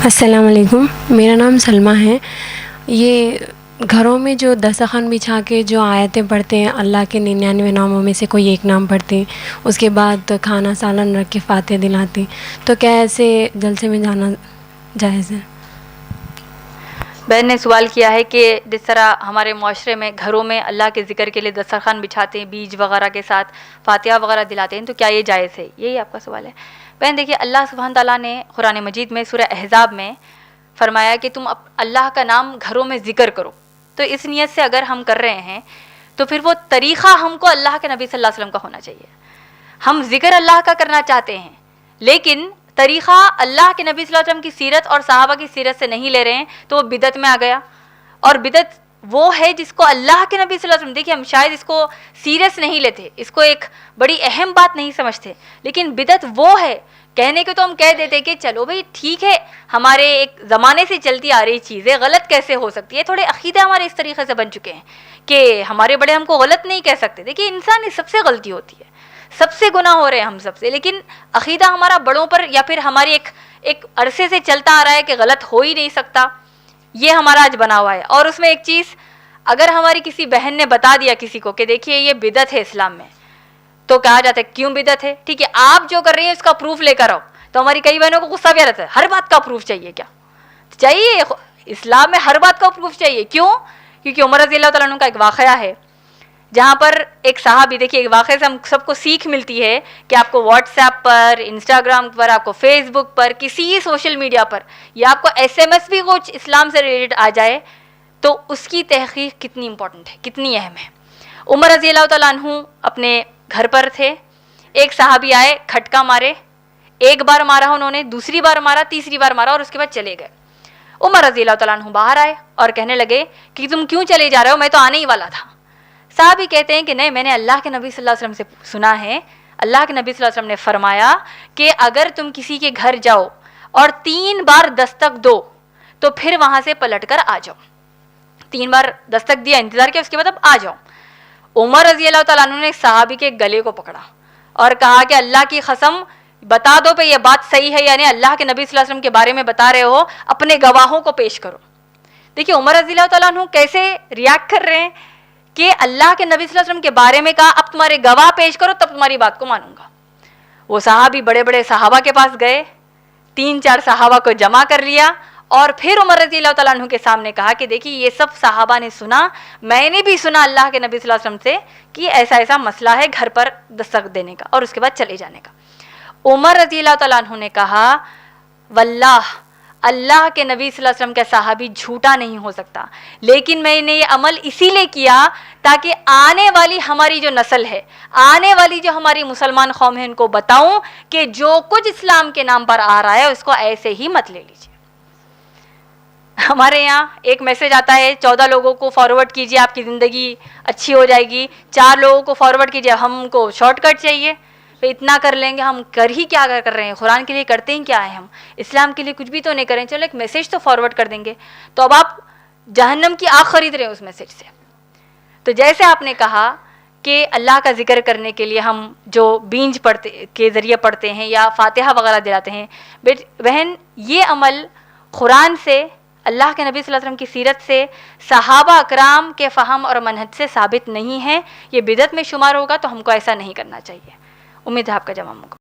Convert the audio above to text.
السلام علیکم، میرا نام سلمہ ہے۔ یہ گھروں میں جو دسترخوان بچھا کے جو آیتیں پڑھتے ہیں، اللہ کے 99 ناموں میں سے کوئی ایک نام پڑھتے ہیں، اس کے بعد کھانا سالن رکھ کے فاتحہ دلاتے ہیں، تو کیا ایسے جلسے میں جانا جائز ہے؟ بہن نے سوال کیا ہے کہ جس طرح ہمارے معاشرے میں گھروں میں اللہ کے ذکر کے لیے دسترخوان بچھاتے ہیں، بیج وغیرہ کے ساتھ فاتحہ وغیرہ دلاتے ہیں، تو کیا یہ جائز ہے؟ یہی آپ کا سوال ہے۔ بہن دیکھیے، اللہ سبحانہ تعالیٰ نے قرآن مجید میں سورہ احزاب میں فرمایا کہ تم اللہ کا نام گھروں میں ذکر کرو۔ تو اس نیت سے اگر ہم کر رہے ہیں تو پھر وہ طریقہ ہم کو اللہ کے نبی صلی اللہ علیہ وسلم کا ہونا چاہیے۔ ہم ذکر اللہ کا کرنا چاہتے ہیں، لیکن طریقہ اللہ کے نبی صلی اللہ علیہ وسلم کی سیرت اور صحابہ کی سیرت سے نہیں لے رہے ہیں، تو وہ بدعت میں آ گیا۔ اور بدعت وہ ہے جس کو اللہ کے نبی صلی اللہ علیہ وسلم، دیکھیے ہم شاید اس کو سیریس نہیں لیتے، اس کو ایک بڑی اہم بات نہیں سمجھتے، لیکن بدعت وہ ہے، کہنے کے تو ہم کہہ دیتے کہ چلو بھئی ٹھیک ہے، ہمارے ایک زمانے سے چلتی آ رہی چیزیں غلط کیسے ہو سکتی ہے، تھوڑے عقیدے ہمارے اس طریقے سے بن چکے ہیں کہ ہمارے بڑے ہم کو غلط نہیں کہہ سکتے۔ دیکھیے انسان سب سے غلطی ہوتی ہے، سب سے گناہ ہو رہے ہیں ہم سب سے، لیکن عقیدہ ہمارا بڑوں پر یا پھر ہماری ایک عرصے سے چلتا آ رہا ہے کہ غلط ہو ہی نہیں سکتا، یہ ہمارا آج بنا ہوا ہے۔ اور اس میں ایک چیز، اگر ہماری کسی بہن نے بتا دیا کسی کو کہ دیکھیے یہ بدعت ہے اسلام میں، تو کہا جاتا ہے کیوں بدعت ہے؟ ٹھیک ہے، آپ جو کر رہی ہیں اس کا پروف لے کر آؤ۔ تو ہماری کئی بہنوں کو غصہ بھی آ رہتا ہے، ہر بات کا پروف چاہیے کیا؟ چاہیے، اسلام میں ہر بات کا پروف چاہیے۔ کیوں؟ کیونکہ عمر رضی اللہ تعالیٰ عنہ کا ایک واقعہ ہے جہاں پر ایک صحابی، دیکھیے ایک واقعے سے ہم سب کو سیکھ ملتی ہے کہ آپ کو واٹس ایپ پر، انسٹاگرام پر، آپ کو فیس بک پر، کسی سوشل میڈیا پر، یا آپ کو ایس ایم ایس بھی کچھ اسلام سے ریلیٹڈ آ جائے تو اس کی تحقیق کتنی امپورٹنٹ ہے، کتنی اہم ہے۔ عمر رضی اللہ تعالیٰ عنہ اپنے گھر پر تھے، ایک صحابی آئے، کھٹکا مارے، ایک بار مارا انہوں نے، دوسری بار مارا، تیسری بار مارا، اور اس کے بعد چلے گئے۔ عمر رضی اللہ تعالیٰ عنہ باہر آئے اور کہنے لگے کہ تم کیوں چلے جا رہے ہو، میں تو آنے ہی والا تھا۔ صحابی کہتے ہیں کہ نہیں، میں نے اللہ کے نبی صلی اللہ علیہ وسلم سے سنا ہے، اللہ کے نبی صلی اللہ علیہ وسلم نے فرمایا کہ اگر تم کسی کے گھر جاؤ اور 3 بار دستک دو تو پھر وہاں سے پلٹ کر آ جاؤ۔ 3 بار دستک دیا، انتظار کیا، اس کے بعد اب آ جاؤ۔ عمر رضی اللہ تعالیٰ عنہ نے صحابی کے گلے کو پکڑا اور کہا کہ اللہ کی قسم بتا دو پہ یہ بات صحیح ہے یا نہیں، اللہ کے نبی صلی اللہ علیہ وسلم کے بارے میں بتا رہے ہو، اپنے گواہوں کو پیش کرو۔ دیکھیے عمر رضی اللہ تعالیٰ عنہ کیسے ریاکٹ کر رہے ہیں کہ اللہ کے نبی صلی اللہ علیہ وسلم کے بارے میں کہا اب تمہارے گواہ پیش کرو تب تمہاری بات کو مانوں گا۔ وہ صحابی بڑے بڑے صحابہ کے پاس گئے، 3-4 صحابہ کو جمع کر لیا اور پھر عمر رضی اللہ تعالیٰ عنہ کے سامنے کہا کہ دیکھیے یہ سب صحابہ نے سنا، میں نے بھی سنا اللہ کے نبی صلی اللہ علیہ وسلم سے کہ ایسا ایسا مسئلہ ہے گھر پر دستک دینے کا اور اس کے بعد چلے جانے کا۔ عمر رضی اللہ تعالیٰ عنہ نے کہا واللہ اللہ کے نبی صلی اللہ علیہ وسلم کا صحابی جھوٹا نہیں ہو سکتا، لیکن میں نے یہ عمل اسی لیے کیا تاکہ آنے والی ہماری جو نسل ہے، آنے والی جو ہماری مسلمان قوم ہے، ان کو بتاؤں کہ جو کچھ اسلام کے نام پر آ رہا ہے اس کو ایسے ہی مت لے لیجیے۔ ہمارے یہاں ایک میسج آتا ہے 14 لوگوں کو فارورڈ کیجیے آپ کی زندگی اچھی ہو جائے گی، 4 لوگوں کو فارورڈ کیجیے، ہم کو شارٹ کٹ چاہیے، اتنا کر لیں گے، ہم کر ہی کیا کر رہے ہیں، قرآن کے لیے کرتے ہیں کیا ہے، ہم اسلام کے لیے کچھ بھی تو نہیں کریں، چلو ایک میسج تو فارورڈ کر دیں گے، تو اب آپ جہنم کی آگ خرید رہے ہیں اس میسج سے۔ تو جیسے آپ نے کہا کہ اللہ کا ذکر کرنے کے لیے ہم جو بیج پڑھتے کے ذریعے پڑھتے ہیں یا فاتحہ وغیرہ دلاتے ہیں، بہن یہ عمل قرآن سے، اللہ کے نبی صلی اللہ علیہ وسلم کی سیرت سے، صحابہ اکرام کے فہم اور منہج سے ثابت نہیں ہے، یہ بدعت میں شمار ہوگا، تو ہم کو ایسا نہیں کرنا چاہیے۔ امید ہے آپ کا جواب ہوگا۔